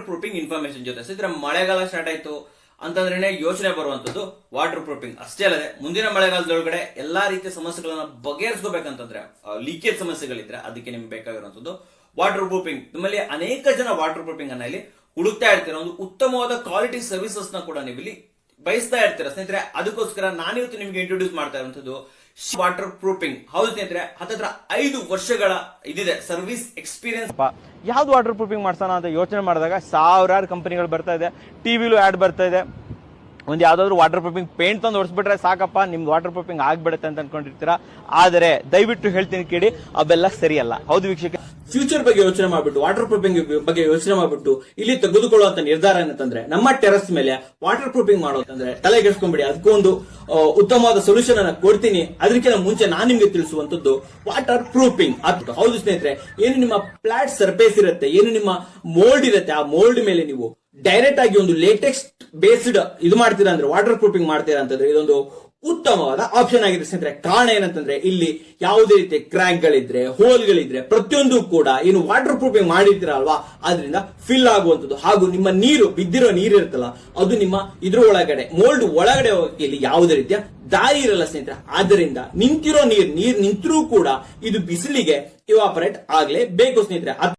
Proofing information ಜೊತೆ. ಸ್ನೇಹಿತರೆ, ಮಳೆಗಾಲ ಸ್ಟಾರ್ಟ್ ಆಯ್ತು ಅಂತಂದ್ರೆ ಯೋಚನೆ ಬರುವಂತದ್ದು ವಾಟರ್ ಪ್ರೂಫಿಂಗ್. ಅಷ್ಟೇ ಅಲ್ಲದೆ ಮುಂದಿನ ಮಳೆಗಾಲದೊಳಗಡೆ ಎಲ್ಲಾ ರೀತಿಯ ಸಮಸ್ಯೆಗಳನ್ನ ಬಗೆಹರಿಸಬೇಕಂತಂದ್ರೆ, ಲೀಕೇಜ್ ಸಮಸ್ಯೆಗಳಿದ್ರೆ ಅದಕ್ಕೆ ನಿಮ್ಗೆ ಬೇಕಾಗಿರುವಂತದ್ದು ವಾಟರ್ ಪ್ರೂಫಿಂಗ್. ನಿಮ್ಮಲ್ಲಿ ಅನೇಕ ಜನ ವಾಟರ್ ಪ್ರೂಫಿಂಗ್ ಅನ್ನ ಇಲ್ಲಿ ಹುಡುಕ್ತಾ ಇರ್ತೀರ. ಒಂದು ಉತ್ತಮವಾದ ಕ್ವಾಲಿಟಿ ಸರ್ವಿಸಸ್ ನ ಕೂಡ ನೀವು ಇಲ್ಲಿ ಬಯಸ್ತಾ ಇರ್ತೀರ ಸ್ನೇಹಿತರೆ. ಅದಕ್ಕೋಸ್ಕರ ನಾನಿವತ್ತು ನಿಮ್ಗೆ ಇಂಟ್ರೊಡ್ಯೂಸ್ ಮಾಡ್ತಾ ಇರುವಂತದ್ದು ವಾಟರ್ ಪ್ರೂಫಿಂಗ್. ಹೌದು ಸ್ನೇಹಿತರೆ, ಹತ್ತತ್ರ 5 ವರ್ಷಗಳ ಇದಿದೆ ಸರ್ವಿಸ್ ಎಕ್ಸ್ಪೀರಿಯನ್ಸ್. ಯಾವ್ದು ವಾಟರ್ ಪ್ರೂಫಿಂಗ್ ಮಾಡ್ಸೋಣ ಅಂತ ಯೋಚನೆ ಮಾಡಿದಾಗ ಸಾವಿರಾರು ಕಂಪನಿಗಳು ಬರ್ತಾ ಇದೆ, ಟಿವಿಲೂ ಆಡ್ ಬರ್ತಾ ಇದೆ. ಒಂದು ಯಾವ್ದಾದ್ರು ವಾಟರ್ ಪ್ರೂಫಿಂಗ್ ಪೇಂಟ್ ತಂದು ಹೊಡಿಸ್ಬಿಟ್ರೆ ಸಾಕಪ್ಪ ನಿಮ್ದು ವಾಟರ್ ಪ್ರೂಫಿಂಗ್ ಆಗ್ಬಿಡುತ್ತೆ ಅಂತ ಅನ್ಕೊಂಡಿರ್ತೀರಾ. ಆದರೆ ದಯವಿಟ್ಟು ಹೇಳ್ತೀನಿ ಕೇಳಿ, ಅವೆಲ್ಲ ಸರಿಯಲ್ಲ. ಹೌದು ವೀಕ್ಷಕ, ಫ್ಯೂಚರ್ ಬಗ್ಗೆ ಯೋಚನೆ ಮಾಡ್ಬಿಟ್ಟು, ವಾಟರ್ ಪ್ರೂಫಿಂಗ್ ಬಗ್ಗೆ ಯೋಚನೆ ಮಾಡ್ಬಿಟ್ಟು ಇಲ್ಲಿ ತೆಗೆದುಕೊಳ್ಳುವಂತ ನಿರ್ಧಾರ ಏನಂತಂದ್ರೆ, ನಮ್ಮ ಟೆರಸ್ ಮೇಲೆ ವಾಟರ್ ಪ್ರೂಫಿಂಗ್ ಮಾಡೋದಂದ್ರೆ ತಲೆಗೆಡ್ಸ್ಕೊಂಡ್ಬಿಡಿ. ಅದಕ್ಕೂ ಒಂದು ಉತ್ತಮವಾದ ಸೊಲ್ಯೂಷನ್ ಅನ್ನ ಕೊಡ್ತೀನಿ. ಅದಕ್ಕಿಂತ ಮುಂಚೆ ನಾನು ನಿಮ್ಗೆ ತಿಳಿಸುವಂತದ್ದು ವಾಟರ್ ಪ್ರೂಫಿಂಗ್. ಹೌದು ಸ್ನೇಹಿತರೆ, ಏನು ನಿಮ್ಮ ಫ್ಲಾಟ್ ಸರ್ಫೇಸ್ ಇರುತ್ತೆ, ಏನು ನಿಮ್ಮ ಮೋಲ್ಡ್ ಇರುತ್ತೆ, ಆ ಮೋಲ್ಡ್ ಮೇಲೆ ನೀವು ಡೈರೆಕ್ಟ್ ಆಗಿ ಒಂದು ಲೇಟೆಕ್ಸ್ ಬೇಸ್ಡ್ ಇದು ಮಾಡ್ತೀರಾ ಅಂದ್ರೆ, ವಾಟರ್ ಪ್ರೂಫಿಂಗ್ ಮಾಡ್ತೀರಾ ಅಂತಂದ್ರೆ ಇದೊಂದು ಉತ್ತಮವಾದ ಆಪ್ಷನ್ ಆಗಿದೆ ಸ್ನೇಹಿತರೆ. ಕಾರಣ ಏನಂತಂದ್ರೆ, ಇಲ್ಲಿ ಯಾವುದೇ ರೀತಿಯ ಕ್ರ್ಯಾಕ್ ಗಳಿದ್ರೆ, ಹೋಲ್ ಗಳಿದ್ರೆ ಪ್ರತಿಯೊಂದು ಕೂಡ ಏನು ವಾಟರ್ ಪ್ರೂಫಿಂಗ್ ಮಾಡಿರ್ತೀರ ಅಲ್ವಾ, ಅದರಿಂದ ಫಿಲ್ ಆಗುವಂತದ್ದು. ಹಾಗೂ ನಿಮ್ಮ ನೀರು ಬಿದ್ದಿರೋ ನೀರು ಇರುತ್ತಲ್ಲ, ಅದು ನಿಮ್ಮ ಇದ್ರ ಒಳಗಡೆ ಮೋಲ್ಡ್ ಒಳಗಡೆ ಹೋಗಿ ಇಲ್ಲಿ ಯಾವುದೇ ರೀತಿಯ ದಾರಿ ಇರಲ್ಲ ಸ್ನೇಹಿತರೆ. ಆದ್ದರಿಂದ ನಿಂತಿರೋ ನೀರ್ ನಿಂತರೂ ಕೂಡ ಇದು ಬಿಸಿಲಿಗೆ ಇವಾಪರೇಟ್ ಆಗ್ಲೇಬೇಕು ಸ್ನೇಹಿತರೆ.